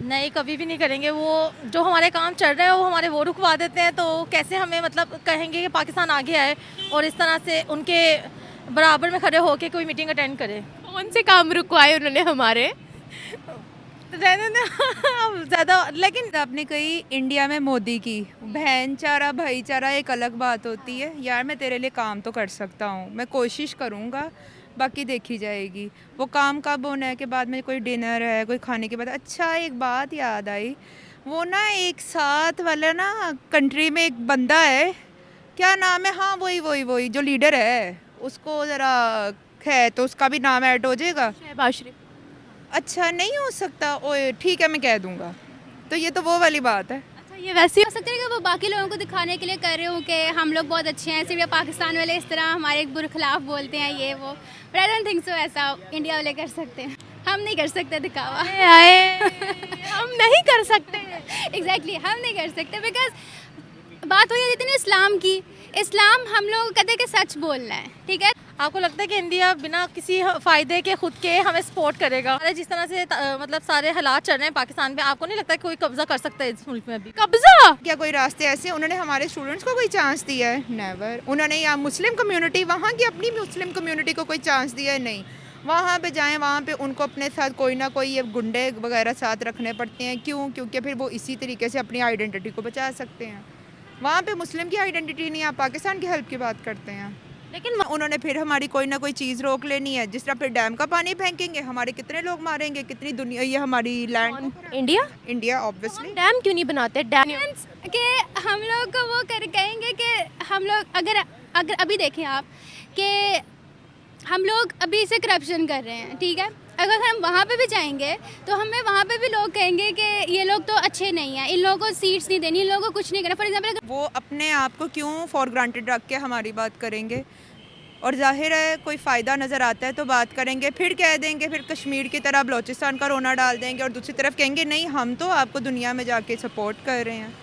नहीं, कभी भी नहीं करेंगे। वो जो हमारे काम चल रहे हैं वो हमारे वो रुकवा देते हैं, तो कैसे हमें मतलब कहेंगे कि पाकिस्तान आगे आए और इस तरह से उनके बराबर में खड़े होके कोई मीटिंग अटेंड करे। कौन से काम रुकवाए उन्होंने हमारे? रहने दें अब ज़्यादा, लेकिन आपने कही इंडिया में मोदी की बहनचारा भाईचारा एक अलग बात होती है। यार मैं तेरे लिए काम तो कर सकता हूँ, मैं कोशिश करूँगा, बाकी देखी जाएगी। वो काम कब होना है कि बाद में कोई डिनर है, कोई खाने के बाद। अच्छा, एक बात याद आई, वो ना एक साथ वाला ना कंट्री में एक बंदा है, क्या नाम है, हाँ वही वही वही जो लीडर है, उसको ज़रा है तो उसका भी नाम ऐड हो जाएगा। शहबाज शरीफ। अच्छा, नहीं हो सकता? ओए ठीक है, मैं कह दूँगा। तो ये तो वो वाली बात है। अच्छा, ये वैसे हो सकता है कि वो बाकी लोगों को दिखाने के लिए कर रहे हो कि हम लोग बहुत अच्छे हैं, सिर्फ ये पाकिस्तान वाले इस तरह हमारे बुरे खिलाफ बोलते हैं ये वो। But I don't think so ऐसा इंडिया वाले कर सकते हैं। हम नहीं कर सकते दिखावा। हम नहीं कर सकते। एग्जैक्टली हम नहीं कर सकते, बिकॉज बात हो जाती है ना इस्लाम की। इस्लाम हम लोग कहते हैं कि सच बोलना है, ठीक है। आपको लगता है कि इंडिया बिना किसी फ़ायदे के खुद के हमें सपोर्ट करेगा? जिस तरह से मतलब सारे हालात चल रहे हैं पाकिस्तान में, आपको नहीं लगता कि कोई कब्जा कर सकता है इस मुल्क में अभी? कब्जा? क्या कोई रास्ते ऐसे उन्होंने हमारे स्टूडेंट्स को कोई चांस दिया है? नेवर। उन्होंने यहाँ मुस्लिम कम्युनिटी, वहाँ की अपनी मुस्लिम कम्युनिटी को कोई चांस दिया है? नहीं। वहाँ पे जाएं, वहाँ पे उनको अपने साथ कोई ना कोई ये गुंडे वगैरह साथ रखने पड़ते हैं। क्यों? क्योंकि फिर वो इसी तरीके से अपनी आइडेंटिटी को बचा सकते हैं। वहाँ पे मुस्लिम की आइडेंटिटी नहीं, आप पाकिस्तान की हेल्प की बात करते हैं। लेकिन उन्होंने फिर हमारी कोई ना कोई चीज़ रोक लेनी है। जिस तरह फिर डैम का पानी फेंकेंगे, हमारे कितने लोग मारेंगे, कितनी दुनिया, ये हमारी land. India? India obviously. Dam क्यों नहीं बनाते? डैम कि हम लोग को वो कर कहेंगे कि हम लोग अगर अगर अभी देखें आप कि हम लोग अभी से करप्शन कर रहे हैं, ठीक है। अगर हम वहाँ पे भी जाएंगे तो हमें वहाँ पे भी लोग कहेंगे कि ये लोग तो अच्छे नहीं हैं, इन लोगों को सीट्स नहीं देनी, इन लोगों को कुछ नहीं करना। फॉर एग्जाम्पल वो अपने आप को क्यों फॉर ग्रांटेड रख के हमारी बात करेंगे? और जाहिर है कोई फ़ायदा नज़र आता है तो बात करेंगे, फिर कह देंगे, फिर कश्मीर की तरह बलूचिस्तान का रोना डाल देंगे और दूसरी तरफ कहेंगे नहीं हम तो आपको दुनिया में जाके सपोर्ट कर रहे हैं।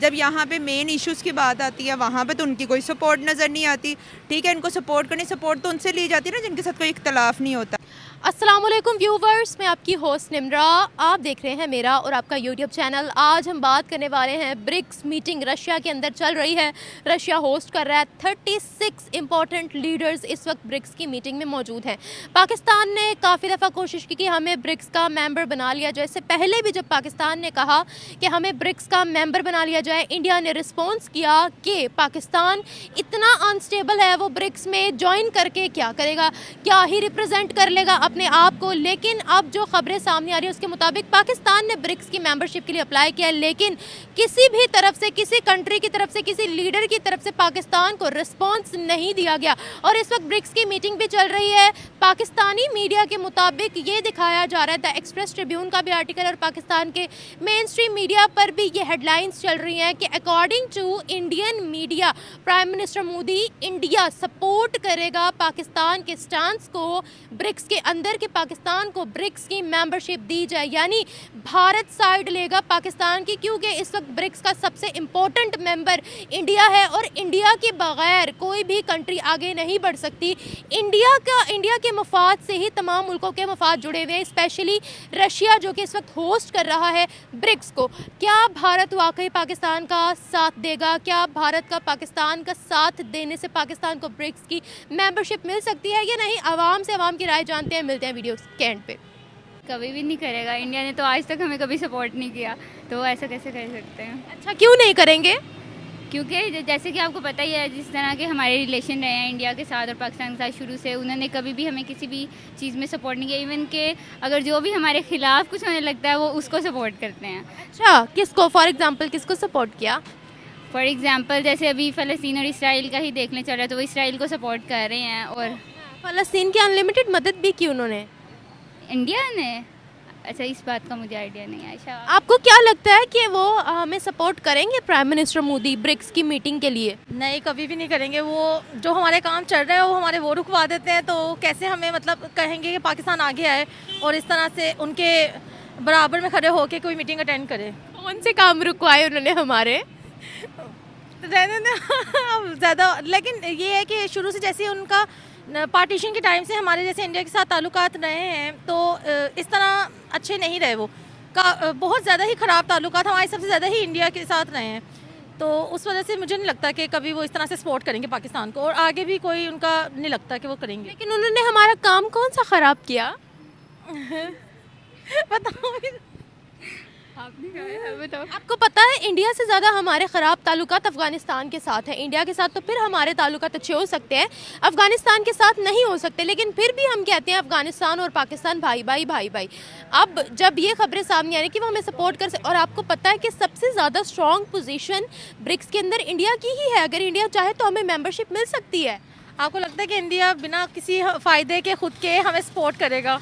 जब यहाँ पे मेन इश्यूज़ की बात आती है वहाँ पे तो उनकी कोई सपोर्ट नज़र नहीं आती। ठीक है, इनको सपोर्ट करनी, सपोर्ट तो उनसे ली जाती है ना जिनके साथ कोई इख्तलाफ नहीं होता। अस्सलाम वालेकुम व्यूवर्स, मैं आपकी होस्ट निम्रा। आप देख रहे हैं मेरा और आपका यूट्यूब चैनल। आज हम बात करने वाले हैं ब्रिक्स मीटिंग रशिया के अंदर चल रही है। रशिया होस्ट कर रहा है। 36 इंपॉर्टेंट लीडर्स इस वक्त ब्रिक्स की मीटिंग में मौजूद हैं। पाकिस्तान ने काफ़ी दफ़ा कोशिश की कि हमें ब्रिक्स का मेंबर बना लिया जाए। इससे पहले भी जब पाकिस्तान ने कहा कि हमें ब्रिक्स का मेंबर बना लिया जाए, इंडिया ने रिस्पॉन्स किया कि पाकिस्तान इतना अनस्टेबल है, वो ब्रिक्स में ज्वाइन करके क्या करेगा, क्या ही रिप्रेजेंट कर लेगा अपने आप को। लेकिन अब जो खबरें सामने आ रही है उसके मुताबिक पाकिस्तान ने ब्रिक्स की मेंबरशिप के लिए अप्लाई किया, लेकिन किसी भी तरफ से, किसी कंट्री की तरफ से, किसी लीडर की तरफ से पाकिस्तान को रिस्पांस नहीं दिया गया। और इस वक्त ब्रिक्स की मीटिंग भी चल रही है। पाकिस्तानी मीडिया के मुताबिक ये दिखाया जा रहा है, द एक्सप्रेस ट्रिब्यून का भी आर्टिकल और पाकिस्तान के मेन स्ट्रीम मीडिया पर भी ये हेडलाइंस चल रही हैं कि according to Indian media, prime minister Modi India support करेगा पाकिस्तान के स्टांस को ब्रिक्स के अंदर कि पाकिस्तान को ब्रिक्स की मेंबरशिप दी जाए। यानी भारत साइड लेगा पाकिस्तान की, क्योंकि इस वक्त ब्रिक्स का सबसे इम्पोर्टेंट मेंबर इंडिया है और इंडिया के बगैर कोई भी कंट्री आगे नहीं बढ़ सकती। इंडिया के मफाद से ही तमाम मुल्कों के मफाद जुड़े हुए हैं, स्पेशली रशिया जो कि इस वक्त होस्ट कर रहा है ब्रिक्स को। क्या भारत वाकई पाकिस्तान का साथ देगा? क्या भारत का पाकिस्तान का साथ देने से पाकिस्तान को ब्रिक्स की मेंबरशिप मिल सकती है या नहीं? आवाम से आवाम की राय जानते हैं, मिलते हैं वीडियो के एंड पे। कभी भी नहीं करेगा। इंडिया ने तो आज तक हमें कभी सपोर्ट नहीं किया, तो ऐसा कैसे कर सकते हैं? अच्छा, क्यों नहीं करेंगे? क्योंकि जैसे कि आपको पता ही है जिस तरह के हमारे रिलेशन रहे हैं इंडिया के साथ और पाकिस्तान के साथ शुरू से, उन्होंने कभी भी हमें किसी भी चीज़ में सपोर्ट नहीं किया। इवन के अगर जो भी हमारे खिलाफ कुछ होने लगता है वो उसको सपोर्ट करते हैं। अच्छा, किसको? फॉर एग्जांपल किसको सपोर्ट किया? फॉर एग्जांपल जैसे अभी फ़लस्तीन और इसराइल का ही देखने चल रहा है, तो वो इसराइल को सपोर्ट कर रहे हैं। और फ़लस्तीन की अनलिमिटेड मदद भी की उन्होंने, इंडिया ने। अच्छा, इस बात का मुझे आइडिया नहीं है। अच्छा, आपको क्या लगता है कि वो हमें सपोर्ट करेंगे प्राइम मिनिस्टर मोदी ब्रिक्स की मीटिंग के लिए? नहीं, कभी भी नहीं करेंगे। वो जो हमारे काम चल रहे हैं वो हमारे वो रुकवा देते हैं, तो कैसे हमें मतलब कहेंगे कि पाकिस्तान आगे आए और इस तरह से उनके बराबर में खड़े होके कोई मीटिंग अटेंड करे। कौन से काम रुकवाए उन्होंने हमारे? रहने दें अब ज़्यादा, लेकिन ये है कि शुरू से जैसे उनका पार्टीशन के टाइम से हमारे जैसे इंडिया के साथ ताल्लुकात रहे हैं, तो इस तरह अच्छे नहीं रहे वो। का बहुत ज़्यादा ही ख़राब ताल्लुकात हमारे सबसे ज़्यादा ही इंडिया के साथ रहे हैं, तो उस वजह से मुझे नहीं लगता कि कभी वो इस तरह से सपोर्ट करेंगे पाकिस्तान को, और आगे भी कोई उनका नहीं लगता कि वो करेंगे। लेकिन उन्होंने हमारा काम कौन सा ख़राब किया? बताओ। बताओ। आपको पता है इंडिया से ज़्यादा हमारे ख़राब ताल्लुकात अफ़गानिस्तान के साथ हैं। इंडिया के साथ तो फिर हमारे ताल्लुकात अच्छे हो सकते हैं, अफ़गानिस्तान के साथ नहीं हो सकते, लेकिन फिर भी हम कहते हैं अफ़गानिस्तान और पाकिस्तान भाई भाई भाई भाई। अब जब ये खबरें सामने आ रही कि वो हमें सपोर्ट कर और आपको पता है कि सबसे ज़्यादा स्ट्रॉन्ग पोजीशन ब्रिक्स के अंदर इंडिया की ही है। अगर इंडिया चाहे तो हमें मेंबरशिप मिल सकती है। आपको लगता है कि इंडिया बिना किसी फ़ायदे के खुद के हमें सपोर्ट करेगा?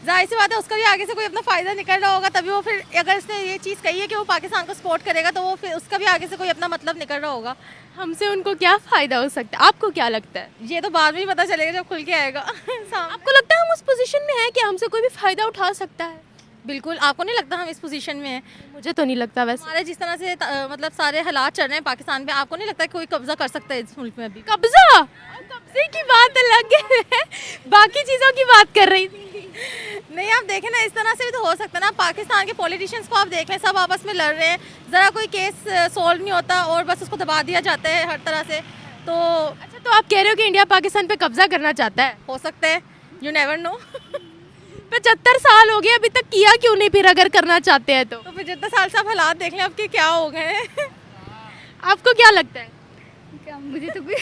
जाहिर सी बात है, उसका भी आगे से कोई अपना फ़ायदा निकल रहा होगा, तभी वो फिर अगर उसने ये चीज़ कही है कि वो पाकिस्तान को सपोर्ट करेगा, तो वो फिर उसका भी आगे से कोई अपना मतलब निकल रहा होगा। हमसे उनको क्या फ़ायदा हो सकता है? आपको क्या लगता है? ये तो बाद में ही पता चलेगा जब खुल के आएगा। आपको लगता है हम उस पोजीशन में हैं कि हमसे कोई भी फ़ायदा उठा सकता है? बिल्कुल। आपको नहीं लगता हम इस पोजीशन में हैं? मुझे तो नहीं लगता। वैसे हमारे जिस तरह से मतलब सारे हालात चल रहे हैं पाकिस्तान पे, आपको नहीं लगता कि कोई कब्जा कर सकता है इस मुल्क में अभी? कब्जे की बात अलग है, बाकी चीज़ों की बात कर रही थी। नहीं, आप देखें ना, इस तरह से भी तो हो सकता है ना। पाकिस्तान के पॉलिटिशियंस को आप देख लें, सब आपस में लड़ रहे हैं, ज़रा कोई केस सोल्व नहीं होता और बस उसको दबा दिया जाता है हर तरह से। तो अच्छा, तो आप कह रहे हो कि इंडिया पाकिस्तान पे कब्जा करना चाहता है? हो सकता है, यू नेवर नो। 75 साल हो गए, अभी तक किया क्यों नहीं? फिर अगर करना चाहते हैं तो फिर जितना साल से आप हालात देख लें आपके क्या हो गए हैं। आपको क्या लगता है? क्या मुझे तो कोई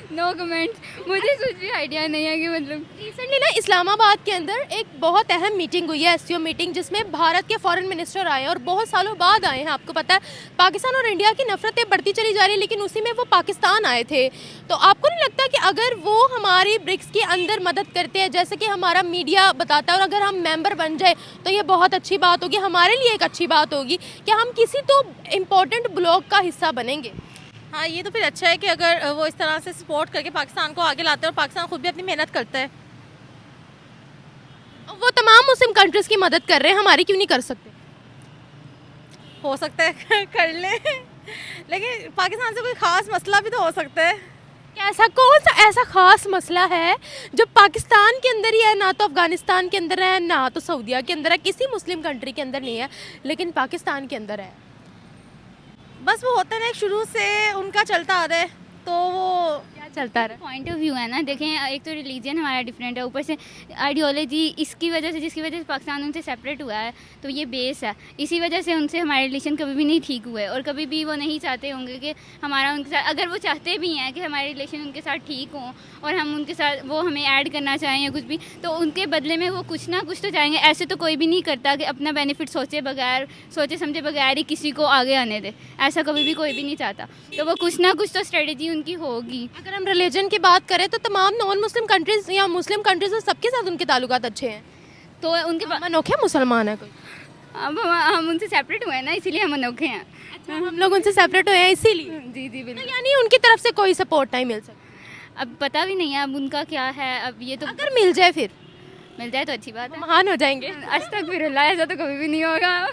नो कमेंट्स, मुझे कुछ भी आइडिया नहीं है कि मतलब। रिसेंटली ना इस्लामाबाद के अंदर एक बहुत अहम मीटिंग हुई है, एससीओ मीटिंग, जिसमें भारत के फॉरेन मिनिस्टर आए और बहुत सालों बाद आए हैं। आपको पता है पाकिस्तान और इंडिया की नफरतें बढ़ती चली जा रही है, लेकिन उसी में वो पाकिस्तान आए थे। तो आपको नहीं लगता कि अगर वो हमारी ब्रिक्स के अंदर मदद करते हैं, जैसे कि हमारा मीडिया बताता है, और अगर हम मेंबर बन जाए तो ये बहुत अच्छी बात होगी, हमारे लिए एक अच्छी बात होगी कि हम किसी तो इम्पोर्टेंट ब्लॉक का हिस्सा बनेंगे। हाँ, ये तो फिर अच्छा है कि अगर वो इस तरह से सपोर्ट करके पाकिस्तान को आगे लाते हैं, और पाकिस्तान खुद भी अपनी मेहनत करता है। वो तमाम मुस्लिम कंट्रीज़ की मदद कर रहे हैं, हमारी क्यों नहीं कर सकते? हो सकता है कर लें, लेकिन पाकिस्तान से कोई ख़ास मसला भी तो हो सकता है। ऐसा कौन सा ऐसा ख़ास मसला है जो पाकिस्तान के अंदर ही है? ना तो अफ़गानिस्तान के अंदर है, ना तो सऊदीया के अंदर है, किसी मुस्लिम कंट्री के अंदर नहीं है, लेकिन पाकिस्तान के अंदर है। बस वो होता है ना, एक शुरू से उनका चलता आ रहा है, तो वो क्या चलता रहा? पॉइंट ऑफ व्यू है ना। देखें, एक तो रिलीजन हमारा डिफरेंट है, ऊपर से आइडियोलॉजी, इसकी वजह से, जिसकी वजह से पाकिस्तान उनसे सेपरेट हुआ है, तो ये बेस है। इसी वजह से उनसे हमारे रिलेशन कभी भी नहीं ठीक हुए, और कभी भी वो नहीं चाहते होंगे कि हमारा उनके साथ, अगर वो चाहते भी हैं कि हमारे रिलेशन उनके साथ ठीक हों और हम उनके साथ, वो हमें ऐड करना चाहें या कुछ भी, तो उनके बदले में वो कुछ ना कुछ तो चाहेंगे। ऐसे तो कोई भी नहीं करता कि अपना बेनिफिट सोचे बगैर, सोचे समझे बगैर ही किसी को आगे आने दे। ऐसा कभी भी कोई भी नहीं चाहता, तो वो कुछ ना कुछ तो स्ट्रेटजी उनकी होगी। अगर हम रिलीजन की बात करें तो तमाम नॉन मुस्लिम कंट्रीज या मुस्लिम कंट्रीज से सबके साथ उनके ताल्लुकात अच्छे हैं, तो उनके हम अनोखे मुसलमान है कोई? अब हम उनसे सेपरेट हुए हैं ना, इसीलिए हम अनोखे हैं। अच्छा, हम लोग उनसे सेपरेट हुए हैं इसीलिए? जी जी तो बिल्कुल। यानी उनकी तरफ से कोई सपोर्ट नहीं मिल सकता? अब पता भी नहीं है अब उनका क्या है, अब ये तो अगर मिल जाए फिर मिल जाए तो अच्छी बात है। महान हो जाएंगे। आज तक फिर ऐसा तो कभी भी नहीं होगा।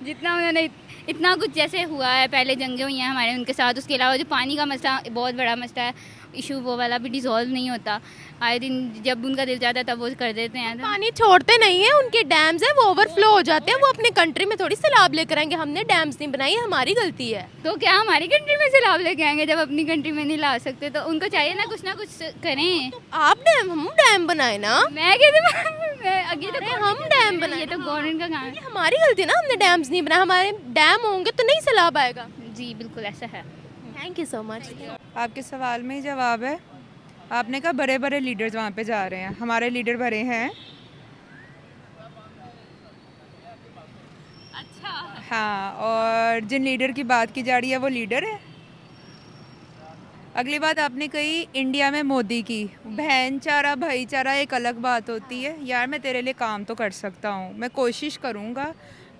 जितना उन्होंने इतना कुछ जैसे हुआ है, पहले जंगें हुई हैं हमारे उनके साथ, उसके अलावा जो पानी का मसला बहुत बड़ा मसला है, इशू वो वाला भी डिसॉल्व नहीं होता। आए दिन जब उनका दिल चाहता है तब वो कर देते हैं। पानी छोड़ते नहीं है, उनके डैम्स है वो ओवरफ्लो हो जाते हैं, वो अपने कंट्री में थोड़ी सैलाब लेकर आएंगे। हमने डैम्स नहीं बनाई, हमारी गलती है। तो क्या हमारी कंट्री में से लाभ लेके आएंगे जब अपनी कंट्री में नहीं ला सकते? तो उनको चाहिए ना कुछ करें। आप डैम, हम डैम बनाए ना। मैं कहते आगे तो हम डैम बनाए, ये तो गवर्नमेंट का काम है। ये हमारी गलती ना, हमने डैम्स नहीं बनाए। हमारे डैम होंगे तो नहीं सैलाब आएगा। जी बिल्कुल ऐसा है। Thank you so much. आपके सवाल में ही जवाब है। आपने कहा बड़े बड़े लीडर्स वहाँ पे जा रहे हैं, हमारे लीडर बड़े हैं। अच्छा। हाँ, और जिन लीडर की बात की जा रही है वो लीडर है। अगली बात आपने कही इंडिया में मोदी की, बहनचारा भाईचारा एक अलग बात होती है। यार मैं तेरे लिए काम तो कर सकता हूँ, मैं कोशिश करूँगा,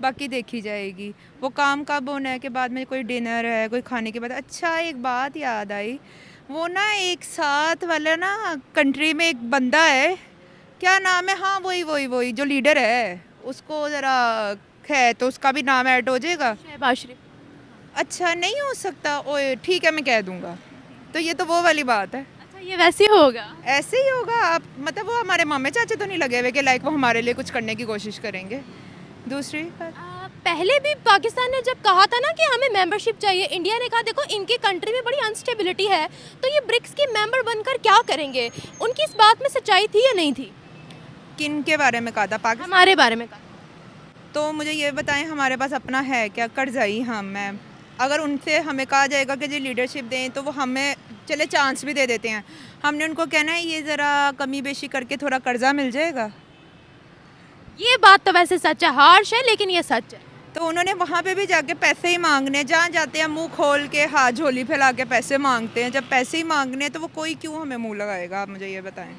बाकी देखी जाएगी। वो काम कब होना है कि बाद में कोई डिनर है, कोई खाने के बाद। अच्छा, एक बात याद आई, वो ना एक साथ वाला ना कंट्री में एक बंदा है, क्या नाम है? हाँ वही वही वही जो लीडर है, उसको ज़रा है तो उसका भी नाम ऐड हो जाएगा। शहबाज शरीफ। अच्छा, नहीं हो सकता? ओए ठीक है, मैं कह दूँगा। तो ये तो वो वाली बात है। अच्छा, ये वैसे ही होगा। ऐसे ही होगा। आप मतलब वो हमारे मामे चाचे तो नहीं लगे हुए कि लाइक वो हमारे लिए कुछ करने की कोशिश करेंगे। दूसरी बात, पहले भी पाकिस्तान ने जब कहा था ना कि हमें मेंबरशिप चाहिए, इंडिया ने कहा देखो इनकी कंट्री में बड़ी अनस्टेबिलिटी है, तो ये ब्रिक्स के मेंबर बनकर क्या करेंगे। उनकी इस बात में सच्चाई थी या नहीं थी? किन के बारे में कहा था? पाकिस्तान। हमारे बारे में कहा। तो मुझे ये बताएं, हमारे पास अपना है क्या? कर्जाई हम हैं। अगर उनसे हमें कहा जाएगा कि जी लीडरशिप दें तो वो हमें चले चांस भी दे देते हैं। हमने उनको कहना है ये ज़रा कमी बेशी करके थोड़ा कर्जा मिल जाएगा। ये बात तो वैसे सच है, हार्श है लेकिन ये सच है। तो उन्होंने वहाँ पे भी जाके पैसे ही मांगने, जहाँ जाते हैं मुंह खोल के हाथ झोली फैला के पैसे मांगते हैं। जब पैसे ही मांगने तो वो कोई क्यों हमें मुंह लगाएगा? आप मुझे ये बताएं।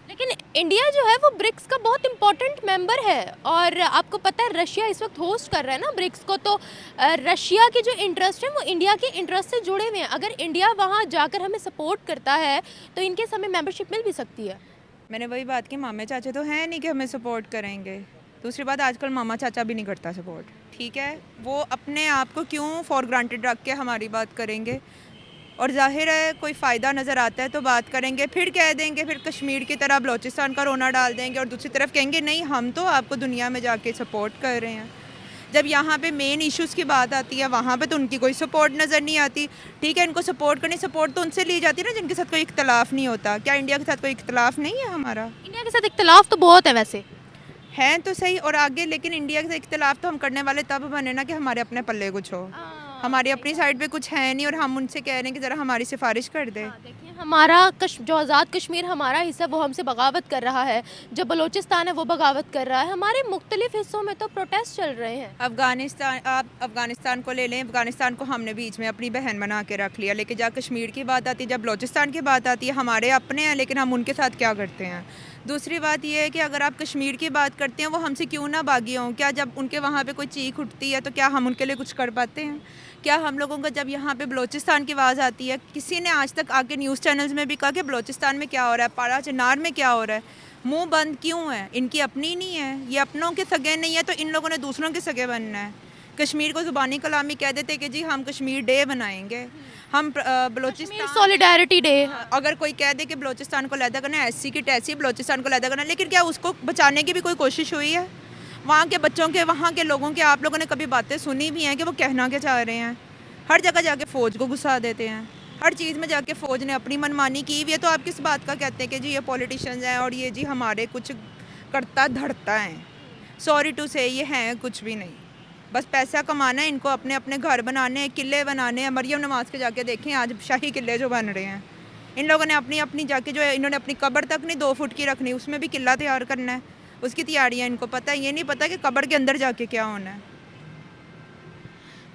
लेकिन इंडिया जो है वो ब्रिक्स का बहुत इंपॉर्टेंट मेंबर है, और आपको पता है रशिया इस वक्त होस्ट कर रहा है ना ब्रिक्स को, तो रशिया के जो इंटरेस्ट है वो इंडिया के इंटरेस्ट से जुड़े हुए हैं। अगर इंडिया वहाँ जाकर हमें सपोर्ट करता है तो इनके हमें मेंबरशिप मिल भी सकती है। मैंने वही बात की, मामे चाचे तो हैं नहीं कि हमें सपोर्ट करेंगे। दूसरी बात, आजकल मामा चाचा भी नहीं करता सपोर्ट। ठीक है, वो अपने आप को क्यों फॉर ग्रांटेड रख के हमारी बात करेंगे? और जाहिर है कोई फ़ायदा नज़र आता है तो बात करेंगे, फिर कह देंगे, फिर कश्मीर की तरह बलूचिस्तान का रोना डाल देंगे, और दूसरी तरफ कहेंगे नहीं हम तो आपको दुनिया में जाके सपोर्ट कर रहे हैं। जब यहाँ पे मेन इश्यूज़ की बात आती है वहाँ पे तो उनकी कोई सपोर्ट नज़र नहीं आती। ठीक है, इनको सपोर्ट करनी, सपोर्ट तो उनसे ली जाती है ना जिनके साथ कोई इख्तलाफ नहीं होता। क्या इंडिया के साथ कोई इख्तलाफ नहीं है हमारा? इंडिया के साथ इख्तलाफ तो बहुत है वैसे। हैं तो सही और आगे, लेकिन इंडिया के साथ इख्तलाफ तो हम करने वाले तब बने ना कि हमारे अपने पल्ले कुछ हो। हमारी अपनी साइड पे कुछ है नहीं और हम उनसे कह रहे हैं कि ज़रा हमारी सिफारिश कर दे। देखिए हमारा जो आज़ाद कश्मीर हमारा हिस्सा वो हमसे बगावत कर रहा है, जो बलूचिस्तान है वो बगावत कर रहा है, हमारे मुख्तलिफ हिस्सों में तो प्रोटेस्ट चल रहे हैं। अफ़गानिस्तान, आप अफ़गानिस्तान को ले लें, अफ़गानिस्तान को हमने बीच में अपनी बहन बना के रख लिया, लेकिन जब कश्मीर की बात आती है, जब बलूचिस्तान की बात आती है, हमारे अपने हैं लेकिन हम उनके साथ क्या करते हैं। दूसरी बात यह है कि अगर आप कश्मीर की बात करते हैं वो हमसे क्यों ना बागी हों? क्या जब उनके वहाँ पे कोई चीख उठती है तो क्या हम उनके लिए कुछ कर पाते हैं? क्या हम लोगों का जब यहाँ पे बलूचिस्तान की आवाज़ आती है, किसी ने आज तक आके न्यूज़ चैनल्स में भी कहा कि बलूचिस्तान में क्या हो रहा है, पारा चिनार में क्या हो रहा है? मुंह बंद क्यों है? इनकी अपनी नहीं है, ये अपनों के सगे नहीं है तो इन लोगों ने दूसरों के सगे बनना है। कश्मीर को ज़ुबानी कलामी कह देते कि जी हम कश्मीर डे बनाएंगे, हम बलूचिस्तान सॉलिडारिटी डे। अगर कोई कह दे कि बलूचिस्तान को लहदा करना, एससी की टैसी बलूचिस्तान को लहदा करना, लेकिन क्या उसको बचाने की भी कोई कोशिश हुई है? वहाँ के बच्चों के, वहाँ के लोगों के आप लोगों ने कभी बातें सुनी भी हैं कि वो कहना क्या चाह रहे हैं? हर जगह जाके फ़ौज को घुसा देते हैं, हर चीज़ में जाके फ़ौज ने अपनी मनमानी की हुई है। तो आप किस बात का कहते हैं कि जी ये पॉलिटिशियंस हैं और ये जी हमारे कुछ करता धरता हैं? सॉरी टू से ये हैं कुछ भी नहीं, बस पैसा कमाना है इनको, अपने अपने घर बनाने हैं, किले बनाने हैं। मरियम नवाज़ के जाके देखें आज शाही किले जो बन रहे हैं, इन लोगों ने अपनी अपनी जाके जो है, इन्होंने अपनी कब्र तक नहीं 2 फुट की रखनी, उसमें भी किला तैयार करना है, उसकी तैयारियाँ इनको पता है। ये नहीं पता कि कब्र के अंदर जाके क्या होना है।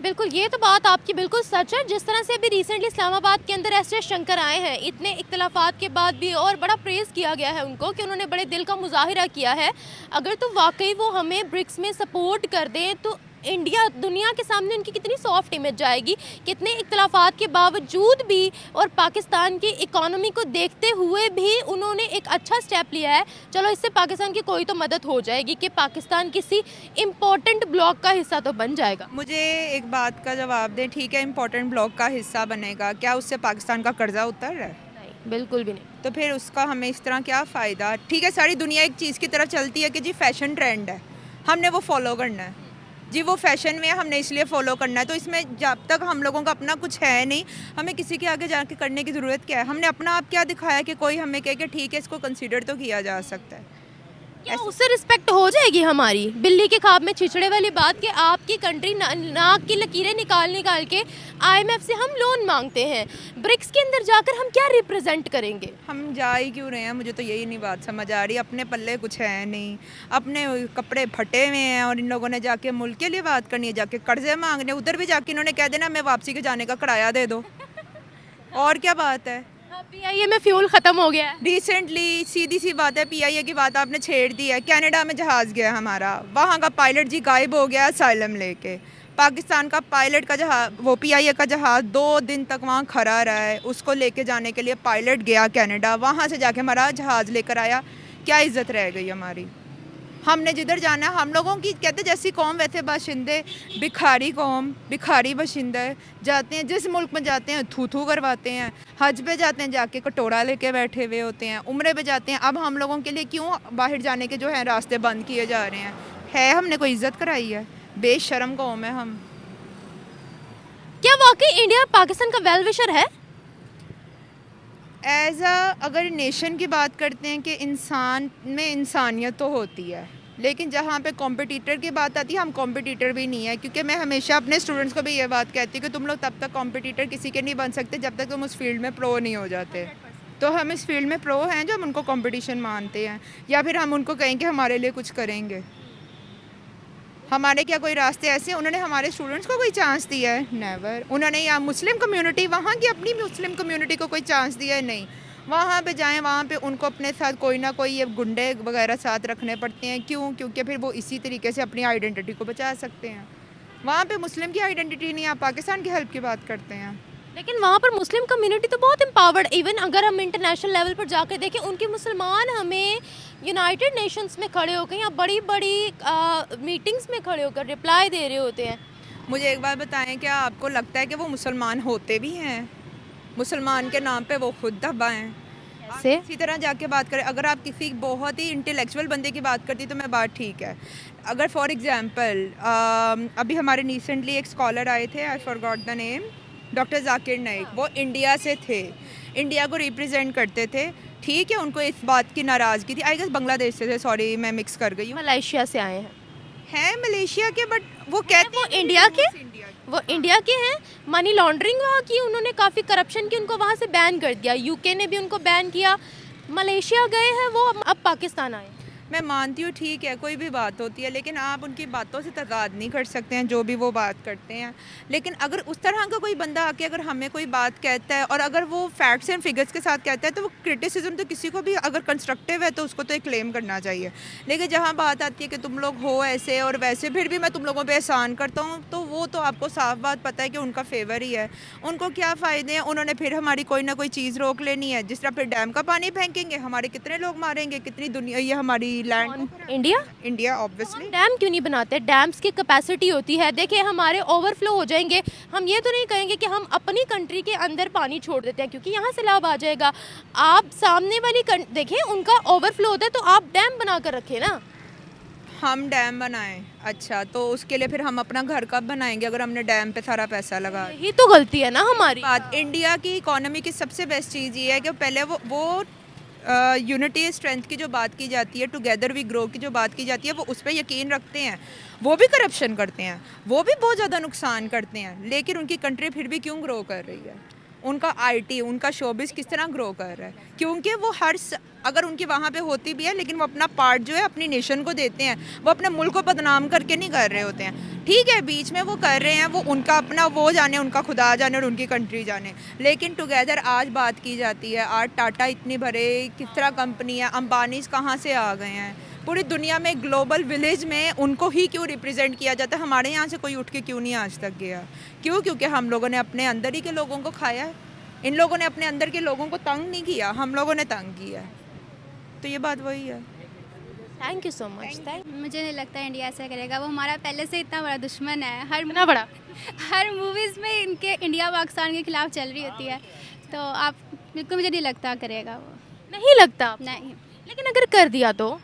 बिल्कुल, ये तो बात आपकी बिल्कुल सच है। जिस तरह से अभी रिसेंटली इस्लामाबाद के अंदर एस जयशंकर आए हैं, इतने इख्तलाफात के बाद भी, और बड़ा प्रेज़ किया गया है उनको कि उन्होंने बड़े दिल का मुजाहिरा किया है। अगर तो वाकई वो हमें ब्रिक्स में सपोर्ट कर दें तो इंडिया दुनिया के सामने उनकी कितनी सॉफ्ट इमेज जाएगी। कितने इख्तलाफात के बावजूद भी और पाकिस्तान की इकॉनमी को देखते हुए भी उन्होंने एक अच्छा स्टेप लिया है। चलो इससे पाकिस्तान की कोई तो मदद हो जाएगी कि पाकिस्तान किसी इम्पोर्टेंट ब्लॉक का हिस्सा तो बन जाएगा। मुझे एक बात का जवाब दें, ठीक है इम्पोर्टेंट ब्लॉक का हिस्सा बनेगा, क्या उससे पाकिस्तान का कर्जा उतर रहा है? नहीं, बिल्कुल भी नहीं। तो फिर उसका हमें इस तरह क्या फ़ायदा? ठीक है, सारी दुनिया एक चीज़ की तरफ चलती है कि जी फैशन ट्रेंड है, हमने वो फॉलो करना है। जी वो फैशन में हमने इसलिए फॉलो करना है, तो इसमें जब तक हम लोगों का अपना कुछ है नहीं, हमें किसी के आगे जाके करने की ज़रूरत क्या है? हमने अपना आप क्या दिखाया कि कोई हमें कहे कि ठीक है इसको कंसीडर तो किया जा सकता है? क्या उससे रिस्पेक्ट हो जाएगी हमारी? बिल्ली के खाब में छिछड़े वाली बात कि आपकी कंट्री नाक की लकीरें निकाल के IMF से हम लोन मांगते हैं, ब्रिक्स के अंदर जाकर हम क्या रिप्रेजेंट करेंगे? हम जा ही क्यों रहे हैं? मुझे तो यही नहीं बात समझ आ रही। अपने पल्ले कुछ है नहीं, अपने कपड़े फटे हुए हैं और इन लोगों ने जाके मुल्क के लिए बात करनी है, जाके कर्जे मांगने, उधर भी जाके इन्होंने कह देना मैं वापसी के जाने का किराया दे दो। और क्या बात है? PIA में फ्यूल ख़त्म हो गया है। रिसेंटली सीधी सी बात है, PIA की बात आपने छेड़ दी है। कनाडा में जहाज़ गया हमारा, वहाँ का पायलट जी गायब हो गया असाइलम लेके। पाकिस्तान का पायलट का जहाज़, वो PIA का जहाज़ 2 दिन तक वहाँ खड़ा रहा है, उसको लेके जाने के लिए पायलट गया कनाडा, वहाँ से जाके हमारा जहाज़ लेकर आया। क्या इज़्ज़त रह गई हमारी? हमने जिधर जाना है, हम लोगों की कहते जैसी कौम वैसे बाशिंदे, भिखारी कौम, भिखारी बाशिंदे जाते हैं, जिस मुल्क में जाते हैं थू थू करवाते हैं, हज पे जाते हैं जाके कटोरा लेके बैठे हुए होते हैं, उम्रे पे जाते हैं। अब हम लोगों के लिए क्यों बाहर जाने के जो है रास्ते बंद किए जा रहे हैं? हमने कोई इज्जत कराई है? बेशर्म कौम है हम। क्या वाकई इंडिया पाकिस्तान का वेल विशर है? अगर नेशन की बात करते हैं कि इंसान में इंसानियत तो होती है, लेकिन जहाँ पे कॉम्पिटिटर की बात आती है, हम कॉम्पिटिटर भी नहीं है। क्योंकि मैं हमेशा अपने स्टूडेंट्स को भी ये बात कहती हूँ कि तुम लोग तब तक कॉम्पिटिटर किसी के नहीं बन सकते जब तक तुम उस फील्ड में प्रो नहीं हो जाते। तो हम इस फील्ड में प्रो हैं जो हम उनको कंपटीशन मानते हैं, या फिर हम उनको कहें कि हमारे लिए कुछ करेंगे। हमारे क्या कोई रास्ते ऐसे हैं? उन्होंने हमारे स्टूडेंट्स को कोई चांस दिया है? नेवर। उन्होंने या मुस्लिम कम्युनिटी, वहाँ की अपनी मुस्लिम कम्युनिटी को कोई चांस दिया है? नहीं। वहाँ पे जाएं, वहाँ पे उनको अपने साथ कोई ना कोई ये गुंडे वगैरह साथ रखने पड़ते हैं। क्यों? क्योंकि फिर वो इसी तरीके से अपनी आइडेंटिटी को बचा सकते हैं। वहाँ पे मुस्लिम की आइडेंटिटी नहीं, आप पाकिस्तान की हेल्प की बात करते हैं। लेकिन वहाँ पर मुस्लिम कम्युनिटी तो बहुत एम्पावर्ड, इवन अगर हम इंटरनेशनल लेवल पर जाकर देखें, उनके मुसलमान हमें यूनाइटेड नेशंस में खड़े होकर या बड़ी बड़ी मीटिंग्स में खड़े होकर रिप्लाई दे रहे होते हैं। मुझे एक बात बताएं, क्या आपको लगता है कि वो मुसलमान होते भी हैं? मुसलमान के नाम पे वो खुद दबा हैं। से इसी तरह जाके बात करें, अगर आप किसी बहुत ही इंटेलेक्चुअल बंदे की बात करती तो मैं बात ठीक है। अगर फॉर एग्जांपल अभी हमारे रिसेंटली एक स्कॉलर आए थे, I forgot the name, doctor Zakir Naik. वो इंडिया से थे, इंडिया को रिप्रेजेंट करते थे। ठीक है, उनको इस बात की नाराज़गी थी, आई गेस बांग्लादेश से थे, सॉरी मैं मिक्स कर गई हूँ। मलेशिया से आए हैं मलेशिया के, बट वो कहते वो इंडिया के, वो इंडिया के हैं। मनी लॉन्ड्रिंग वहाँ की, उन्होंने काफ़ी करप्शन की, उनको वहाँ से बैन कर दिया। यूके ने भी उनको बैन किया। मलेशिया गए हैं वो, अब पाकिस्तान आए। मैं मानती हूँ ठीक है, कोई भी बात होती है, लेकिन आप उनकी बातों से तज़ाद नहीं कर सकते हैं जो भी वो बात करते हैं। लेकिन अगर उस तरह का कोई बंदा आके अगर हमें कोई बात कहता है और अगर वो फैक्ट्स एंड फिगर्स के साथ कहता है, तो वो क्रिटिसिज्म तो किसी को भी अगर कंस्ट्रक्टिव है तो उसको तो एक क्लेम करना चाहिए। लेकिन जहाँ बात आती है कि तुम लोग हो ऐसे और वैसे, फिर भी मैं तुम लोगों पर एहसान करता हूँ, तो वो तो आपको साफ बात पता है कि उनका फेवर ही है। उनको क्या फ़ायदे हैं? उन्होंने फिर हमारी कोई ना कोई चीज़ रोक लेनी है। जिस तरह फिर डैम का पानी फेंकेंगे, हमारे कितने लोग मारेंगे, कितनी दुनिया, ये हमारी लैंड, इंडिया ऑब्वियसली। डैम क्यों नहीं बनाते? डैम्स की कैपेसिटी होती है। देखिए हमारे ओवरफ्लो हो जाएंगे, हम ये तो नहीं कहेंगे कि हम अपनी कंट्री के अंदर पानी छोड़ देते हैं क्योंकि यहाँ सैलाब आ जाएगा। आप सामने वाली देखें, उनका ओवरफ्लो होता है तो आप डैम बना कर रखें ना। हम डैम बनाएं, अच्छा तो उसके लिए फिर हम अपना घर कब बनाएंगे अगर हमने डैम पे सारा पैसा लगा? यही तो गलती है ना हमारी। बात इंडिया की इकोनॉमी की सबसे बेस्ट चीज़ ये है कि पहले वो यूनिटी स्ट्रेंथ की जो बात की जाती है, टुगेदर वी ग्रो की जो बात की जाती है, वो उस पर यकीन रखते हैं। वो भी करप्शन करते हैं, वो भी बहुत ज़्यादा नुकसान करते हैं, लेकिन उनकी कंट्री फिर भी क्यों ग्रो कर रही है? उनका आईटी, उनका शोबिस किस तरह ग्रो कर रहा है? क्योंकि वो अगर उनकी वहाँ पे होती भी है, लेकिन वो अपना पार्ट जो है अपनी नेशन को देते हैं। वो अपने मुल्क को बदनाम करके नहीं कर रहे होते हैं। ठीक है, बीच में वो कर रहे हैं, वो उनका अपना वो जाने, उनका खुदा जाने और उनकी कंट्री जाने। लेकिन टुगेदर आज बात की जाती है। आज टाटा इतनी बड़े किस तरह कंपनी है, अंबानीज कहाँ से आ गए हैं? पूरी दुनिया में ग्लोबल विलेज में उनको ही क्यों रिप्रेजेंट किया जाता है? हमारे यहाँ से कोई उठ के क्यों नहीं आज तक गया? क्यों? क्योंकि हम लोगों ने अपने अंदर ही के लोगों को खाया है। इन लोगों ने अपने अंदर के लोगों को तंग नहीं किया, हम लोगों ने तंग किया है। तो ये बात वही है। Thank you so much. मुझे नहीं लगता इंडिया ऐसा करेगा। वो हमारा पहले से इतना बड़ा दुश्मन है। हर मूवीज़ में इनके इंडिया पाकिस्तान के खिलाफ चल रही होती है, तो आप बिल्कुल, मुझे नहीं लगता करेगा वो। नहीं लगता? नहीं। लेकिन अगर कर दिया तो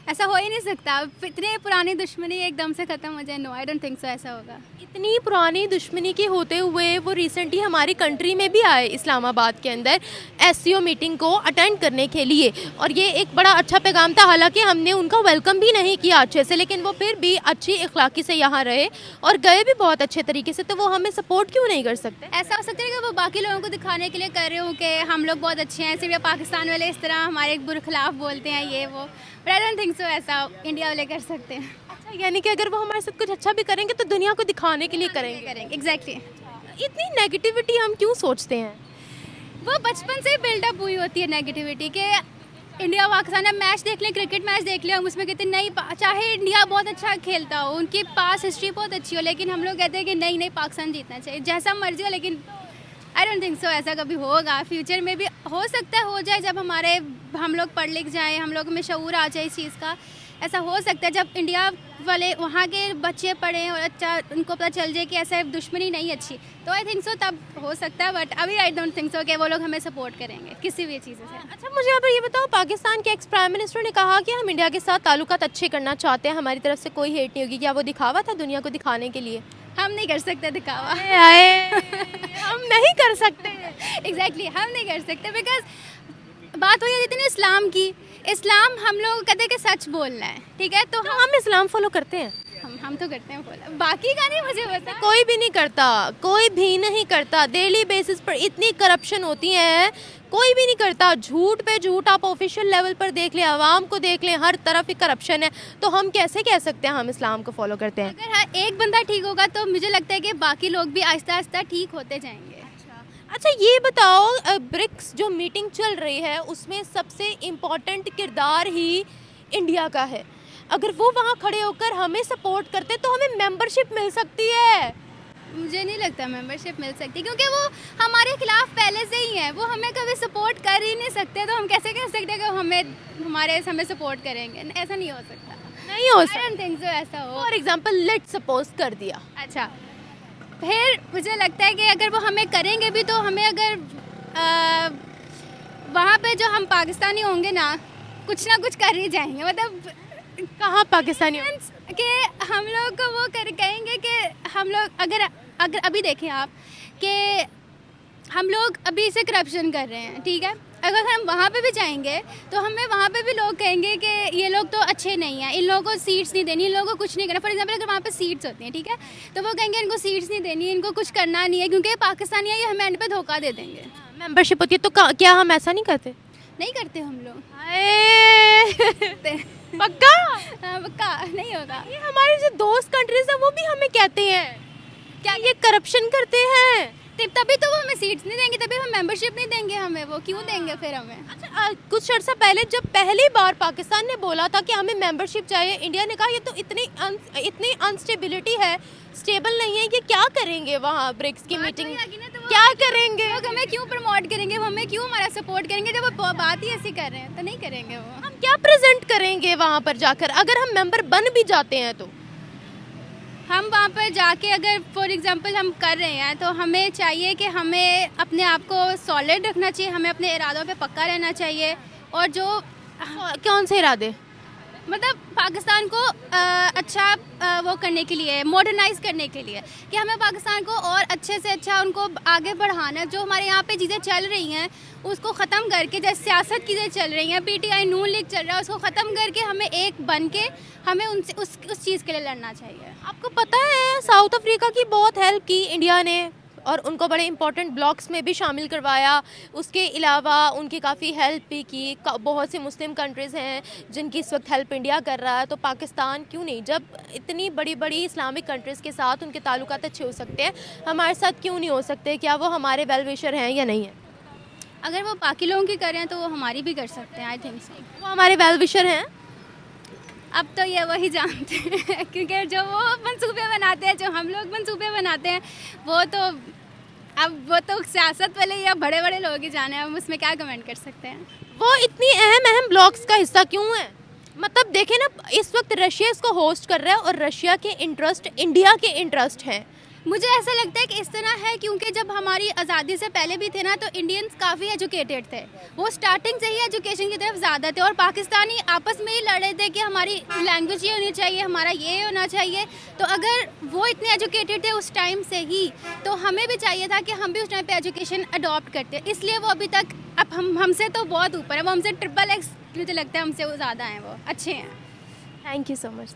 ऐसा हो ही नहीं सकता। इतने पुरानी दुश्मनी एकदम से ख़त्म हो जाए, no I don't think so ऐसा होगा। इतनी पुरानी दुश्मनी के होते हुए वो रिसेंटली हमारी कंट्री में भी आए, इस्लामाबाद के अंदर एससीओ मीटिंग को अटेंड करने के लिए, और ये एक बड़ा अच्छा पैगाम था। हालांकि हमने उनका वेलकम भी नहीं किया अच्छे से, लेकिन वो फिर भी अच्छी इखलाकी से यहाँ रहे और गए भी बहुत अच्छे तरीके से। तो वो हमें सपोर्ट क्यों नहीं कर सकते? ऐसा हो सकता है कि वो बाकी लोगों को दिखाने के लिए कर रहे हो कि हम लोग बहुत अच्छे हैं, सिर्फ पाकिस्तान वाले इस तरह हमारे बुरे खिलाफ बोलते हैं, ये वो। But I don't think so ऐसा इंडिया वाले कर सकते हैं। अच्छा, यानी कि अगर वो हमारे साथ कुछ अच्छा भी करेंगे तो दुनिया को दिखाने के लिए करेंगे। एग्जैक्टली। इतनी नेगेटिविटी हम क्यों सोचते हैं? वो बचपन से बिल्डअप हुई होती है नेगेटिविटी के। इंडिया पाकिस्तान, अब मैच देख लें, क्रिकेट मैच देख लें, हम उसमें कहते हैं नहीं, चाहे इंडिया बहुत अच्छा खेलता हो, उनकी पास हिस्ट्री बहुत अच्छी हो, लेकिन हम लोग कहते हैं कि नहीं पाकिस्तान जीतना चाहिए, जैसा मर्जी हो। लेकिन आई डोंट थिंक सो ऐसा कभी होगा। फ्यूचर में भी हो सकता है हो जाए, जब हमारे हम लोग पढ़ लिख जाएं, हम लोग में शऊर आ जाए इस चीज़ का। ऐसा हो सकता है जब इंडिया वाले वहाँ के बच्चे पढ़ें और अच्छा उनको पता चल जाए कि ऐसा दुश्मनी नहीं अच्छी, तो आई थिंक सो तब हो सकता है। बट अभी आई डोंट थिंक सो कि वो लोग हमें सपोर्ट करेंगे किसी भी चीज़ से। अच्छा, मुझे यहाँ पर ये बताओ, पाकिस्तान के एक्स प्राइम मिनिस्टर ने कहा कि हम इंडिया के साथ ताल्लुकात अच्छे करना चाहते हैं, हमारी तरफ से कोई हेट नहीं होगी। क्या वो दिखावा था दुनिया को दिखाने के लिए? हम नहीं कर सकते दिखावा। हम नहीं कर सकते। एग्जैक्टली हम नहीं कर सकते, बिकॉज बात हो जाती है ना इस्लाम की। इस्लाम हम लोग कहते हैं कि सच बोलना है, ठीक है, तो हम इस्लाम फॉलो करते हैं। हम तो करते हैं फॉलो, बाकी का नहीं मुझे पता। कोई भी नहीं करता, कोई भी नहीं करता। डेली बेसिस पर इतनी करप्शन होती है, कोई भी नहीं करता। झूठ पे झूठ आप ऑफिशियल लेवल पर देख लें, आवाम को देख लें, हर तरफ ही करप्शन है। तो हम कैसे कह सकते हैं हम इस्लाम को फॉलो करते हैं? अगर हर एक बंदा ठीक होगा तो मुझे लगता है कि बाकी लोग भी आहिस्ता आहिस्ता ठीक होते जाएंगे। अच्छा, ये बताओ, ब्रिक्स जो मीटिंग चल रही है उसमें सबसे इम्पोर्टेंट किरदार ही इंडिया का है। अगर वो वहाँ खड़े होकर हमें सपोर्ट करते तो हमें मेंबरशिप मिल सकती है। मुझे नहीं लगता मेंबरशिप मिल सकती, क्योंकि वो हमारे खिलाफ पहले से ही है। वो हमें कभी सपोर्ट कर ही नहीं सकते, तो हम कैसे कह सकते हैं कि हमें सपोर्ट करेंगे? ऐसा नहीं हो सकता। नहीं हो I सकता। don't think so ऐसा हो। फॉर एग्जाम्पल लेट सपोज कर दिया, अच्छा, फिर मुझे लगता है कि अगर वो हमें करेंगे भी तो हमें अगर वहाँ पे जो हम पाकिस्तानी होंगे ना कुछ कर ही जाएंगे। मतलब कहाँ पाकिस्तानी हो? कि हम लोग को वो कहेंगे कि हम लोग अगर अभी देखें आप कि हम लोग अभी से करप्शन कर रहे हैं, ठीक है, अगर हम वहाँ पे भी जाएंगे तो हमें वहाँ पे भी लोग कहेंगे कि ये लोग तो अच्छे नहीं हैं, इन लोगों को सीट्स नहीं देनी, इन लोगों को कुछ नहीं करना। फॉर एग्जांपल अगर वहाँ पे सीट्स होती हैं, ठीक है, तो वो कहेंगे इनको सीट्स नहीं देनी, इनको कुछ करना नहीं है, क्योंकि पाकिस्तानी है, ये हमें एंड पे धोखा दे देंगे। मेंबरशिप होती है तो क्या हम ऐसा नहीं करते? नहीं करते हम लोग। पक्का? हाँ, पक्का नहीं होगा। ये हमारे जो दोस्त कंट्रीज हैं वो भी हमें कहते हैं क्या ये करप्शन करते हैं, तभी तो वो हमें सीट्स नहीं देंगे, तभी हम मेंबरशिप नहीं देंगे हमें। वो क्यों देंगे फिर हमें? अच्छा, कुछ अर्सा पहले जब पहली बार पाकिस्तान ने बोला था कि हमें मेंबरशिप चाहिए, इंडिया ने कहा ये तो इतनी अनस्टेबिलिटी है, स्टेबल नहीं है, ये क्या करेंगे वहाँ ब्रिक्स की मीटिंग, क्या करेंगे? लोग हमें क्यों प्रमोट करेंगे, वो हमें क्यों हमारा सपोर्ट करेंगे जब वो बात ही ऐसी कर रहे हैं? तो नहीं करेंगे। वो हम क्या प्रेजेंट करेंगे वहाँ पर जाकर अगर हम मेंबर बन भी जाते हैं? तो हम वहाँ पर जाके अगर फॉर एग्जांपल हम कर रहे हैं तो हमें चाहिए कि हमें अपने आप को सॉलिड रखना चाहिए, हमें अपने इरादों पे पक्का रहना चाहिए। और जो कौन से इरादे? मतलब पाकिस्तान को अच्छा वो करने के लिए, मॉडर्नाइज करने के लिए, कि हमें पाकिस्तान को और अच्छे से अच्छा उनको आगे बढ़ाना है। जो हमारे यहाँ पे चीज़ें चल रही हैं उसको ख़त्म करके, जैसे सियासत की चीज़ें चल रही हैं, पीटीआई नून लीग चल रहा है, उसको ख़त्म करके हमें एक बन के हमें उनसे उस चीज़ के लिए लड़ना चाहिए। आपको पता है साउथ अफ्रीका की बहुत हेल्प की इंडिया ने और उनको बड़े इंपॉर्टेंट ब्लॉक्स में भी शामिल करवाया। उसके अलावा उनकी काफ़ी हेल्प भी की। बहुत सी मुस्लिम कंट्रीज़ हैं जिनकी इस वक्त हेल्प इंडिया कर रहा है, तो पाकिस्तान क्यों नहीं? जब इतनी बड़ी बड़ी इस्लामिक कंट्रीज़ के साथ उनके ताल्लुकात अच्छे हो सकते हैं, हमारे साथ क्यों नहीं हो सकते? क्या वो हमारे वेल विशर हैं या नहीं है? अगर वो बाकी लोगों की कर रहे हैं तो वो हमारी भी कर सकते हैं। आई थिंक सो वो हमारे वेल विशर हैं। अब तो ये वही जानते हैं क्योंकि जो वो मंसूबे बनाते हैं, जो हम लोग मंसूबे बनाते हैं, वो तो सियासत वाले या बड़े बड़े लोग ही जाने, हम उसमें क्या कमेंट कर सकते हैं। वो इतनी अहम ब्लॉक्स का हिस्सा क्यों है? मतलब देखें ना, इस वक्त रशिया इसको होस्ट कर रहा है और रशिया के इंटरेस्ट इंडिया के इंटरेस्ट हैं। मुझे ऐसा लगता है कि इस तरह है क्योंकि जब हमारी आज़ादी से पहले भी थे ना, तो इंडियंस काफ़ी एजुकेटेड थे, वो स्टार्टिंग से ही एजुकेशन की तरफ ज़्यादा थे, और पाकिस्तानी आपस में ही लड़े थे कि हमारी लैंग्वेज ये होनी चाहिए, हमारा ये होना चाहिए। तो अगर वो इतने एजुकेटेड थे उस टाइम से ही, तो हमें भी चाहिए था कि हम भी उस टाइम पे एजुकेशन अडॉप्ट करते। इसलिए वो अभी तक अब हमसे तो बहुत ऊपर है, वो हमसे XXX मुझे लगता है हमसे वो ज़्यादा हैं, वो अच्छे हैं। Thank you so much.